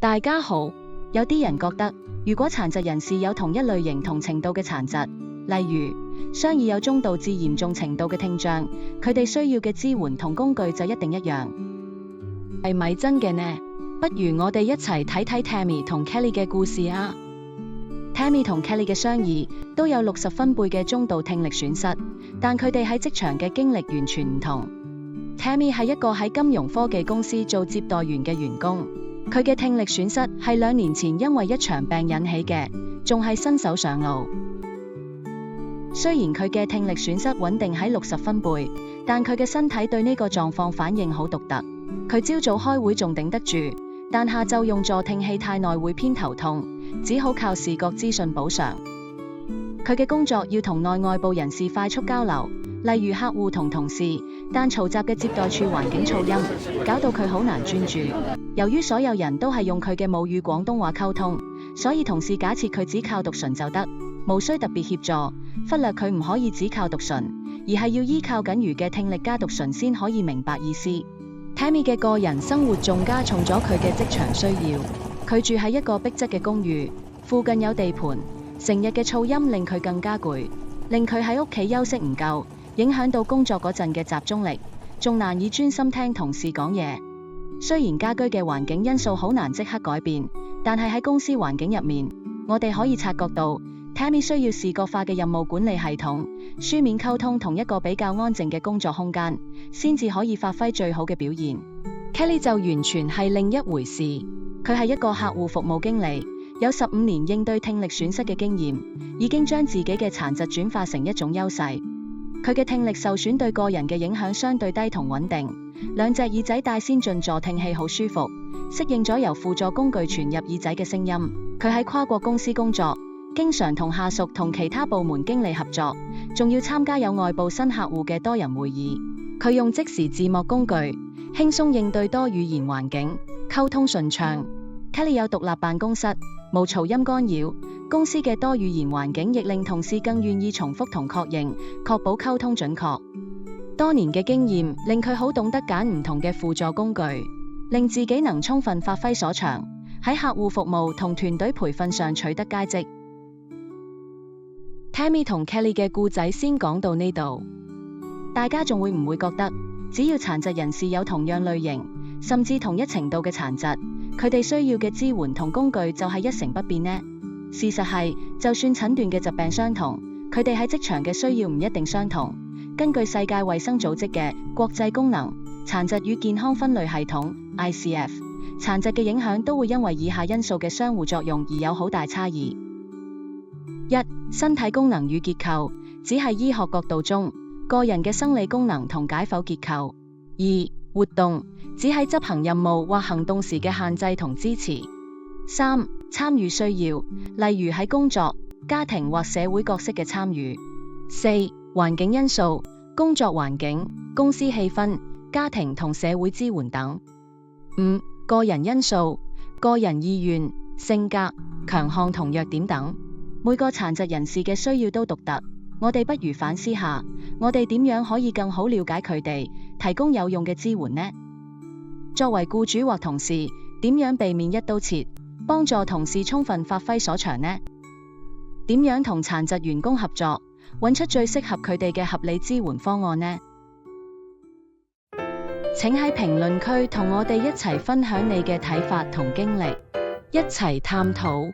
大家好，有啲人覺得，如果殘疾人士有同一類型同程度嘅殘疾，例如雙耳有中度至嚴重程度嘅聽障，佢哋需要嘅支援同工具就一定一樣。係咪真嘅呢？不如我哋一齊睇睇 Tammy 同 Kelly 嘅故事啊。Tammy 同 Kelly 嘅雙耳都有60分貝嘅中度聽力損失，但佢哋喺職場嘅經歷完全唔同。Tammy 係一個喺金融科技公司做接待員嘅員工，佢嘅聽力損失係2年前因為一場病引起嘅，仲係新手上路。雖然佢嘅聽力損失穩定喺60分貝，但佢嘅身體對呢個狀況反應好獨特。佢朝早開會仲頂得住，但下晝用助聽器太耐會偏頭痛，只好靠視覺資訊補償。佢嘅工作要同內外部人士快速交流，例如客戶同同事，但嘈雜嘅接待處環境噪音，搞到佢好難專注。由於所有人都係用佢嘅母語廣東話溝通，所以同事假設佢只靠讀唇就得，無需特別協助，忽略佢唔可以只靠讀唇，而係要依靠僅餘嘅聽力加讀唇先可以明白意思。Tammy 嘅個人生活仲加重咗佢嘅職場需要。佢住喺一個逼仄嘅公寓，附近有地盤，成日嘅噪音令佢更加攰，令佢喺屋企休息唔夠，影響到工作嗰陣嘅集中力，仲難以專心聽同事講嘢。雖然家居嘅環境因素好難即刻改變，但係喺公司環境入面，我哋可以察覺到 Tammy 需要視覺化嘅任務管理系統、書面溝通同一個比較安靜嘅工作空間，先至可以發揮最好嘅表現。Kelly 就完全係另一回事，佢係一個客戶服務經理，有15年應對聽力損失嘅經驗，已經將自己嘅殘疾轉化成一種優勢。佢嘅聽力受損對個人嘅影響相對低同穩定，2隻耳仔戴先進助聽器好舒服，適應咗由輔助工具傳入耳仔嘅聲音。佢喺跨國公司工作，經常同下屬同其他部門經理合作，仲要參加有外部新客戶嘅多人會議。佢用即時字幕工具，輕鬆應對多語言環境，溝通順暢。Kelly 有獨立辦公室，無噪音干擾，公司嘅多語言環境亦令同事更願意重複同確認，確保溝通準確。多年嘅經驗令佢好懂得揀唔同嘅輔助工具，令自己能充分發揮所長，喺客戶服務同團隊培訓上取得佳績。Tammy 同 Kelly 嘅故仔先講到呢度，大家仲會唔會覺得只要殘疾人士有同樣類型，甚至同一程度嘅殘疾，佢哋需要嘅支援同工具就係一成不變呢？事實係，就算診斷嘅疾病相同，佢哋喺職場嘅需要唔一定相同。根據世界衛生組織嘅國際功能殘疾與健康分類系統 ICF， 殘疾嘅影響都會因為以下因素嘅相互作用而有好大差異。1. 身體功能與結構，只係醫學角度中個人嘅生理功能同解剖結構。2. 活動，只係執行任務或行動時嘅限制同支持。3. 參與需要，例如喺工作、家庭或社會角色嘅參與。4. 環境因素，工作環境、公司氣氛、家庭同社會支援等。5. 個人因素，個人意願、性格、強項同弱點等。每個殘疾人士嘅需要都獨特，我哋不如反思下，我哋點樣可以更好了解佢哋，提供有用嘅支援呢？作為僱主或同事，點樣避免一刀切，幫助同事充分發揮所長呢？點樣同殘疾員工合作，揾出最適合佢哋嘅合理支援方案呢？請喺評論區同我哋一齊分享你嘅睇法同經歷，一齊探討。